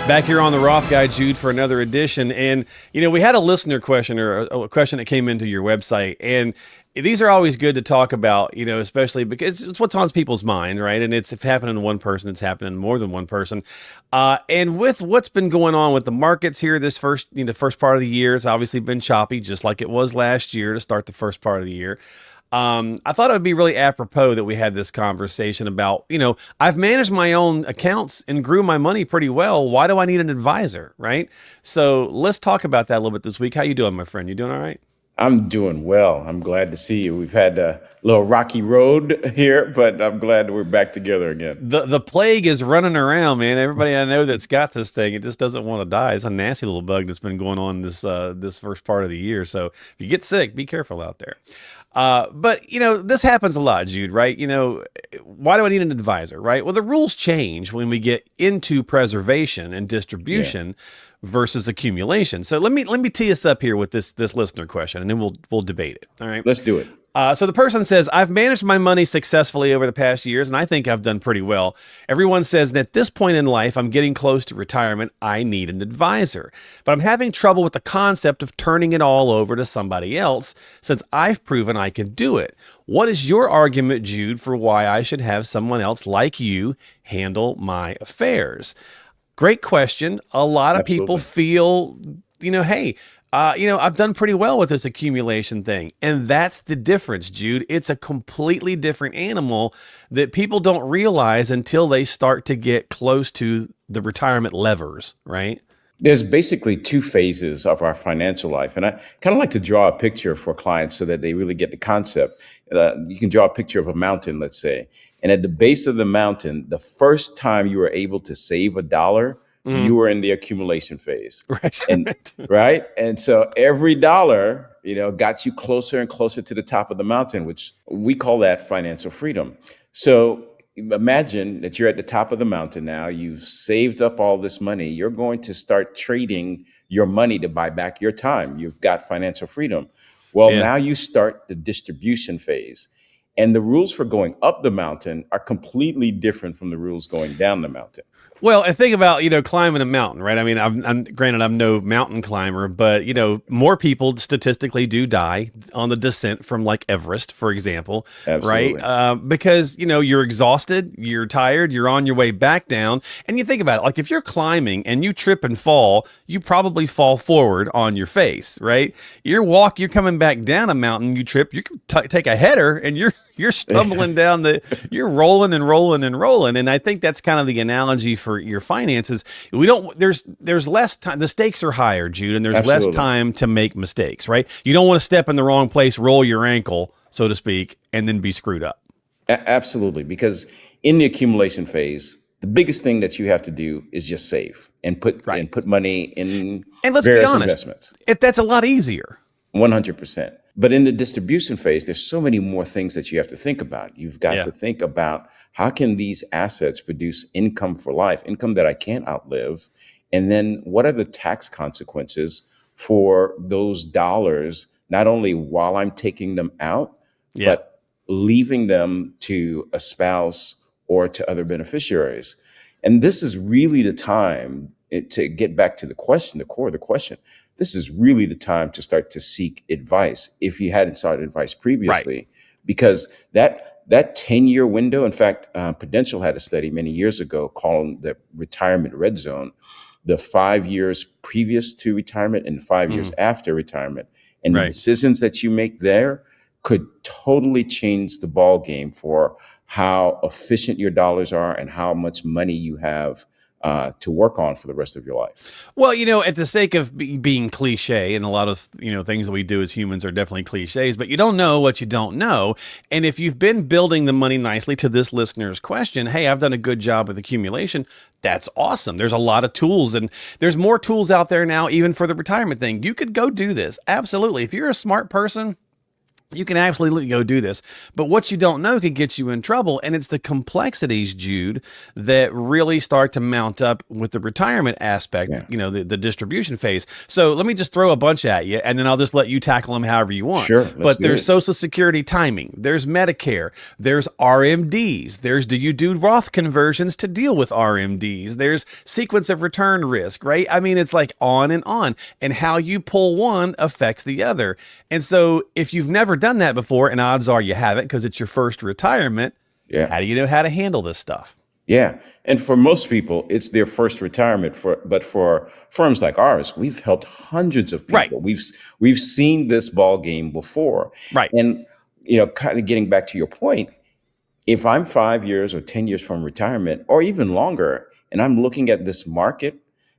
Back here on the Roth Guy, Jude, for another edition. And, we had a listener question or a question that came into your website. And these are always good to talk about, especially because it's what's on people's mind, right? And if happening to one person, it's happening to more than one person. And with what's been going on with the markets here, this first part of the year, it's obviously been choppy, just like it was last year to start the first part of the year. I thought it would be really apropos that we had this conversation about, I've managed my own accounts and grew my money pretty well. Why do I need an advisor, right? So let's talk about that a little bit this week. How you doing, my friend? You doing all right? I'm doing well. I'm glad to see you. We've had a little rocky road here, but I'm glad that we're back together again. The plague is running around, man. Everybody I know that's got this thing, it just doesn't want to die. It's a nasty little bug that's been going on this first part of the year. So if you get sick, be careful out there. But this happens a lot, Jude, right? Why do I need an advisor, right? Well, the rules change when we get into preservation and distribution versus accumulation. So let me tee us up here with this listener question, and then we'll debate it. All right. Let's do it. So the person says, I've managed my money successfully over the past years, and I think I've done pretty well. Everyone says that at this point in life, I'm getting close to retirement. I need an advisor. But I'm having trouble with the concept of turning it all over to somebody else since I've proven I can do it. What is your argument, Jude, for why I should have someone else like you handle my affairs? Great question. A lot of people feel, hey, I've done pretty well with this accumulation thing. And that's the difference, Jude. It's a completely different animal that people don't realize until they start to get close to the retirement levers, right? There's basically two phases of our financial life. And I kind of like to draw a picture for clients so that they really get the concept. You can draw a picture of a mountain, let's say. And at the base of the mountain, the first time you were able to save $1, you were in the accumulation phase. Right. And so every dollar, got you closer and closer to the top of the mountain, which we call that financial freedom. So imagine that you're at the top of the mountain now. You've saved up all this money. You're going to start trading your money to buy back your time. You've got financial freedom. Well, now you start the distribution phase. And the rules for going up the mountain are completely different from the rules going down the mountain. Well, I think about, climbing a mountain, right? I mean, granted, I'm no mountain climber, but, more people statistically do die on the descent from like Everest, for example. Absolutely. Right? Because, you're exhausted, you're tired, you're on your way back down. And you think about it, like if you're climbing and you trip and fall, you probably fall forward on your face, right? You're coming back down a mountain, you trip, you can take a header and you're stumbling down you're rolling and rolling and rolling. And I think that's kind of the analogy for your finances. There's less time. The stakes are higher, Jude, and there's less time to make mistakes, right? You don't want to step in the wrong place, roll your ankle, so to speak, and then be screwed up. Absolutely. Because in the accumulation phase, the biggest thing that you have to do is just save and put money in various investments. That's a lot easier. 100%. But in the distribution phase, there's so many more things that you have to think about. You've got to think about how can these assets produce income for life, income that I can't outlive? And then what are the tax consequences for those dollars, not only while I'm taking them out, but leaving them to a spouse or to other beneficiaries? And this is really the time to get back to the question, the core of the question. This is really the time to start to seek advice if you hadn't sought advice previously, because that 10-year window, in fact, Prudential had a study many years ago called the retirement red zone, the 5 years previous to retirement and 5 years after retirement. And the decisions that you make there could totally change the ball game for how efficient your dollars are and how much money you have to work on for the rest of your life. Well, at the sake of being cliche, and a lot of, things that we do as humans are definitely cliches, but you don't know what you don't know. And if you've been building the money nicely to this listener's question, hey, I've done a good job with accumulation. That's awesome. There's a lot of tools, and there's more tools out there now, even for the retirement thing. You could go do this. Absolutely. If you're a smart person, You can absolutely go do this. But what you don't know could get you in trouble. And it's the complexities, Jude, that really start to mount up with the retirement aspect, Yeah. the distribution phase. So let me just throw a bunch at you, and then I'll just let you tackle them however you want. Sure. Let's But do there's it. Social Security timing, there's Medicare, there's RMDs, there's do you do Roth conversions to deal with RMDs, there's sequence of return risk, right? I mean, it's like on. And how you pull one affects the other. And so if you've never done that before, and odds are you haven't because it's your first retirement, Yeah. how do you know how to handle this stuff? Yeah. And for most people, it's their first retirement. But for firms like ours, we've helped hundreds of Right, people. We've seen this ball game before. right, And kind of getting back to your point, if I'm 5 years or 10 years from retirement, or even longer, and I'm looking at this market,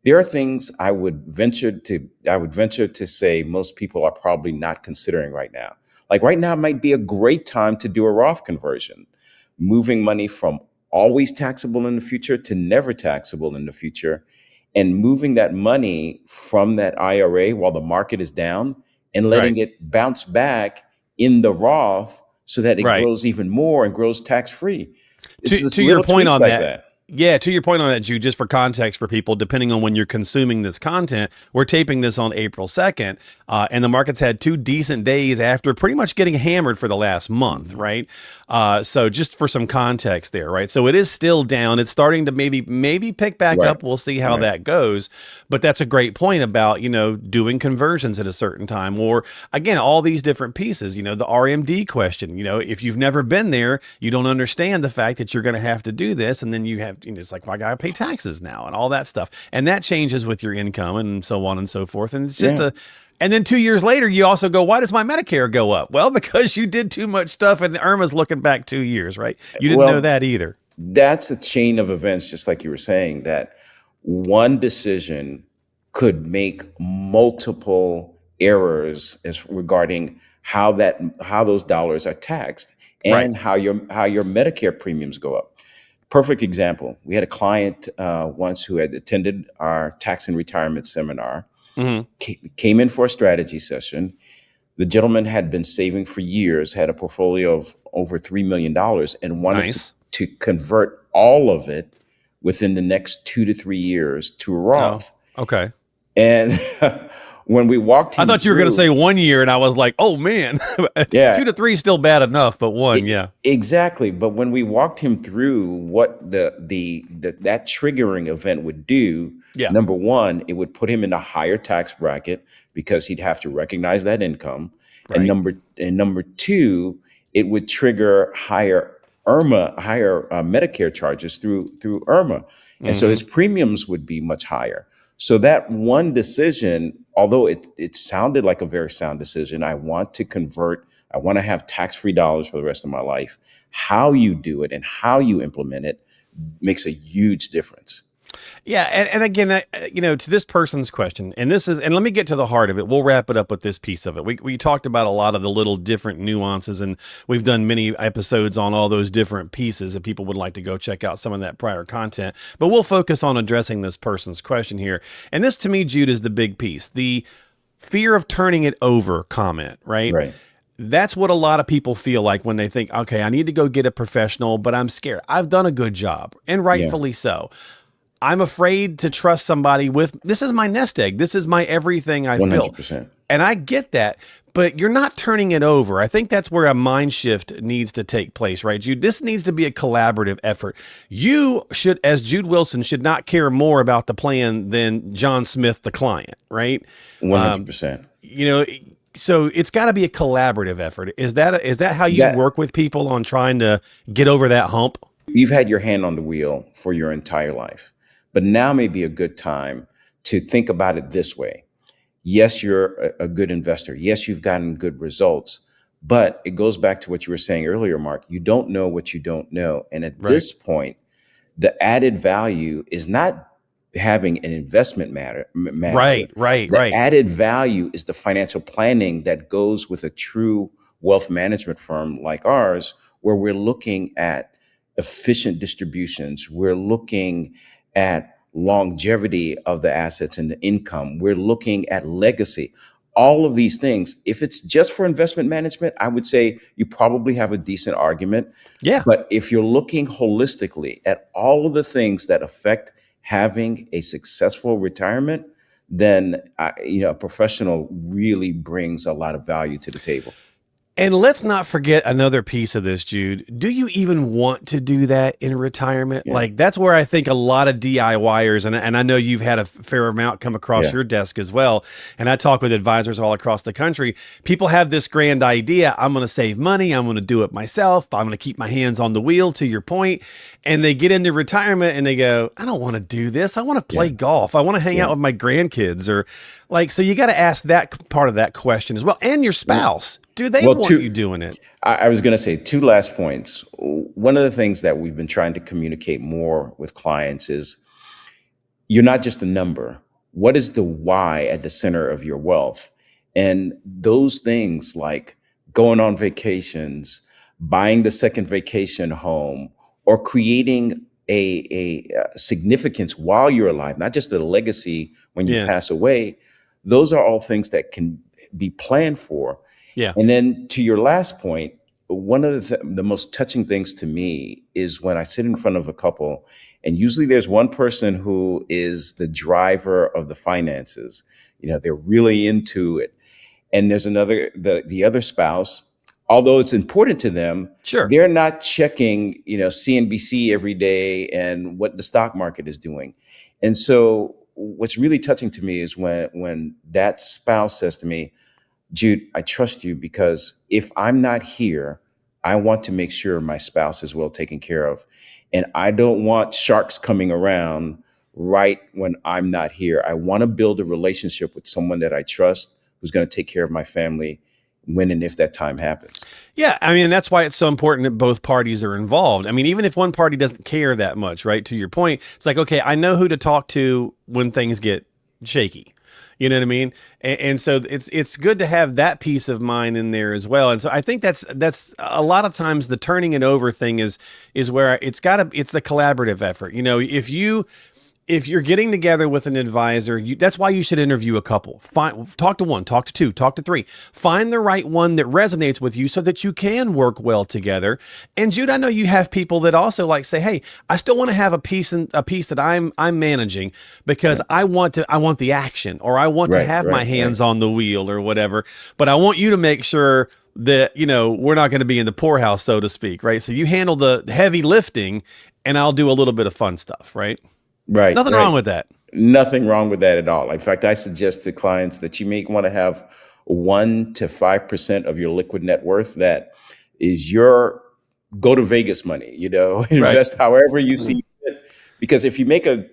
there are things I would venture to say most people are probably not considering right now. Like right now might be a great time to do a Roth conversion, moving money from always taxable in the future to never taxable in the future, and moving that money from that IRA while the market is down and right, letting it bounce back in the Roth so that it right. grows even more and grows tax free. It's to just to your little point tweaks on like that, that. yeah, to your point on that, Jude, just for context for people, depending on when you're consuming this content, we're taping this on April 2nd, and the market's had 2 decent days after pretty much getting hammered for the last month, Mhm. right? So just for some context there, right? So it is still down. It's starting to maybe pick back Right. up. We'll see how Right. that goes. But that's a great point about, doing conversions at a certain time, or again, all these different pieces, the RMD question, if you've never been there, you don't understand the fact that you're going to have to do this. And then you have, it's like, well, I got to pay taxes now and all that stuff. And that changes with your income and so on and so forth. And it's just Yeah. and then 2 years later, you also go, why does my Medicare go up? Well, because you did too much stuff and Irma's looking back 2 years, right? You didn't know Well, that either. that's a chain of events, just like you were saying, that one decision could make multiple errors as regarding how those dollars are taxed Right. and how your Medicare premiums go up. Perfect example. We had a client once who had attended our tax and retirement seminar, Hmm. came in for a strategy session. The gentleman had been saving for years, had a portfolio of over $3 million, and wanted to, Nice. to convert all of it within the next 2 to 3 years to a Oh, Roth. okay. And when we walked I him thought you were going to say through, 1 year, and I was like, oh man, two yeah, to three is still bad enough, but one, E- yeah. exactly. But when we walked him through what that triggering event would do, Yeah. number one, it would put him in a higher tax bracket because he'd have to recognize that income, and Right. number two, it would trigger higher Medicare charges through Irma, and so Hmm. his premiums would be much higher. So that one decision, although it sounded like a very sound decision, I want to convert. I want to have tax-free dollars for the rest of my life. How you do it and how you implement it makes a huge difference. Yeah, and again, to this person's question, and let me get to the heart of it. We'll wrap it up with this piece of it. We talked about a lot of the little different nuances, and we've done many episodes on all those different pieces. If people would like to go check out some of that prior content, but we'll focus on addressing this person's question here. And this, to me, Jude, is the big piece: the fear of turning it over comment, right? Right. That's what a lot of people feel like when they think, okay, I need to go get a professional, but I'm scared. I've done a good job, and Yeah. rightfully so. I'm afraid to trust somebody with this is my nest egg. This is my everything I've built. 100%. And I get that, but you're not turning it over. I think that's where a mind shift needs to take place, right, Jude? This needs to be a collaborative effort. You should, as Jude Wilson, should not care more about the plan than John Smith, the client, right? Um, 100%. you know, so it's got to be a collaborative effort. Is that how you That work with people on trying to get over that hump? you've had your hand on the wheel for your entire life, but now may be a good time to think about it this way. Yes, you're a good investor. Yes, you've gotten good results, but it goes back to what you were saying earlier, Mark. You don't know what you don't know. And at Right, this point, the added value is not having an investment manager. right, right, The right, added value is the financial planning that goes with a true wealth management firm like ours, where we're looking at efficient distributions. We're looking at longevity of the assets and the income. We're looking at legacy. all of these things. If it's just for investment management, I would say you probably have a decent argument. Yeah. But if you're looking holistically at all of the things that affect having a successful retirement, then a professional really brings a lot of value to the table. And let's not forget another piece of this, Jude. Do you even want to do that in retirement? Yeah. Like, that's where I think a lot of DIYers, and I know you've had a fair amount come across your desk as well. And I talk with advisors all across the country. People have this grand idea. I'm going to save money. I'm going to do it myself. I'm going to keep my hands on the wheel, to your point. And they get into retirement and they go, I don't want to do this. I want to play golf. I want to hang out with my grandkids, or like, so you got to ask that part of that question as well. And your spouse, do they want you doing it? I was going to say 2 last points. One of the things that we've been trying to communicate more with clients is you're not just a number. What is the why at the center of your wealth? And those things like going on vacations, buying the second vacation home, or creating a significance while you're alive, not just a legacy when you pass away. Those are all things that can be planned for. Yeah. And then to your last point, one of the most touching things to me is when I sit in front of a couple, and usually there's one person who is the driver of the finances. They're really into it. And there's another, the other spouse, although it's important to them, they're not checking, CNBC every day and what the stock market is doing. And so what's really touching to me is when that spouse says to me, Jude, I trust you because if I'm not here, I want to make sure my spouse is well taken care of. And I don't want sharks coming around right when I'm not here. I want to build a relationship with someone that I trust, who's going to take care of my family when and if that time happens. Yeah. I mean, that's why it's so important that both parties are involved. I mean, even if one party doesn't care that much, right? To your point, it's like, okay, I know who to talk to when things get shaky. You know what I mean? And so it's good to have that peace of mind in there as well. And so I think that's a lot of times the turning it over thing is where it's the collaborative effort. If you're getting together with an advisor, that's why you should interview a couple. Talk to one, talk to two, talk to three. Find the right one that resonates with you so that you can work well together. And Jude, I know you have people that also like say, hey, I still want to have a piece that I'm managing because I want the action, or I want to have my hands on the wheel or whatever. But I want you to make sure that, we're not going to be in the poorhouse, so to speak, right? So you handle the heavy lifting and I'll do a little bit of fun stuff, right? Right. Nothing wrong with that. Nothing wrong with that at all. In fact, I suggest to clients that you may want to have 1 to 5% of your liquid net worth that is your go to Vegas money, invest however you see fit. Because if you make a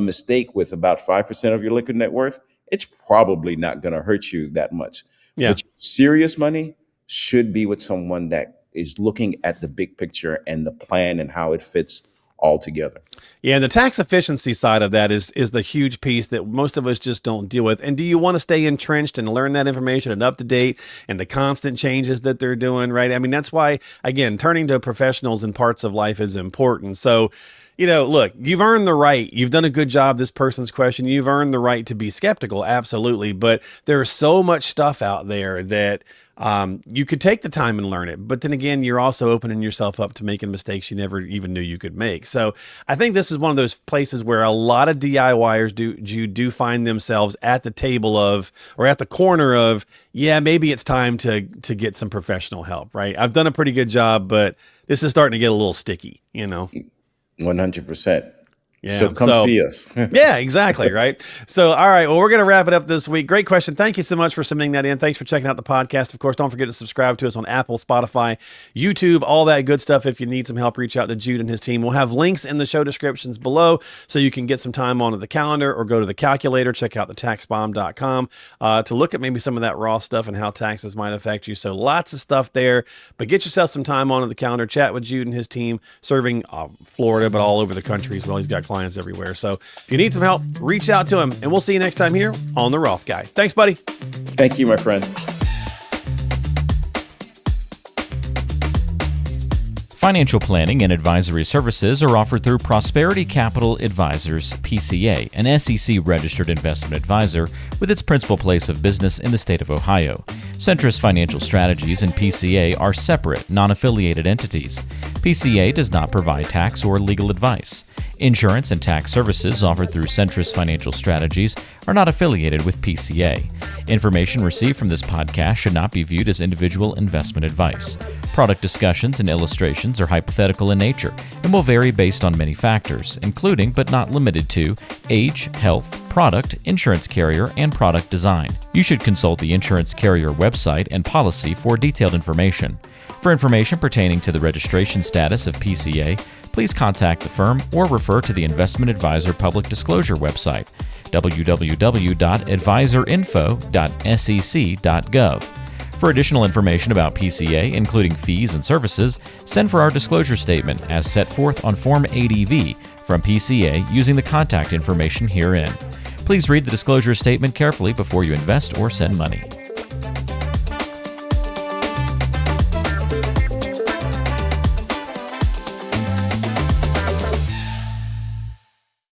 mistake with about 5% of your liquid net worth, it's probably not going to hurt you that much. Yeah. But serious money should be with someone that is looking at the big picture and the plan and how it fits all together. Yeah, and the tax efficiency side of that is the huge piece that most of us just don't deal with. And do you want to stay entrenched and learn that information and up to date and the constant changes that they're doing, right? I mean, that's why, again, turning to professionals in parts of life is important. So, look, you've earned the right. You've done a good job. This person's question. You've earned the right to be skeptical. Absolutely. But there's so much stuff out there that you could take the time and learn it. But then again, you're also opening yourself up to making mistakes you never even knew you could make. So I think this is one of those places where a lot of DIYers do find themselves at the table of, or at the corner of, yeah, maybe it's time to get some professional help, right? I've done a pretty good job, but this is starting to get a little sticky, 100%. Yeah, so come see us. Yeah, exactly. Right. So, all right. Well, we're going to wrap it up this week. Great question. Thank you so much for submitting that in. Thanks for checking out the podcast. Of course, don't forget to subscribe to us on Apple, Spotify, YouTube, all that good stuff. If you need some help, reach out to Jude and his team. We'll have links in the show descriptions below so you can get some time onto the calendar or go to the calculator. Check out thetaxbomb.com to look at maybe some of that raw stuff and how taxes might affect you. So lots of stuff there, but get yourself some time onto the calendar. Chat with Jude and his team serving Florida, but all over the country as well. He's got clients everywhere. So if you need some help, reach out to him, and we'll see you next time here on The Roth Guy. Thanks, buddy. Thank you, my friend. Financial planning and advisory services are offered through Prosperity Capital Advisors, PCA, an SEC-registered investment advisor with its principal place of business in the state of Ohio. Centrus Financial Strategies and PCA are separate, non-affiliated entities. PCA does not provide tax or legal advice. Insurance and tax services offered through Centrus Financial Strategies are not affiliated with PCA. Information received from this podcast should not be viewed as individual investment advice. Product discussions and illustrations are hypothetical in nature and will vary based on many factors, including but not limited to age, health, product, insurance carrier, and product design. You should consult the insurance carrier website and policy for detailed information. For information pertaining to the registration status of PCA, please contact the firm or refer to the Investment Advisor Public Disclosure website, www.advisorinfo.sec.gov. For additional information about PCA, including fees and services, send for our disclosure statement as set forth on Form ADV from PCA using the contact information herein. Please read the disclosure statement carefully before you invest or send money.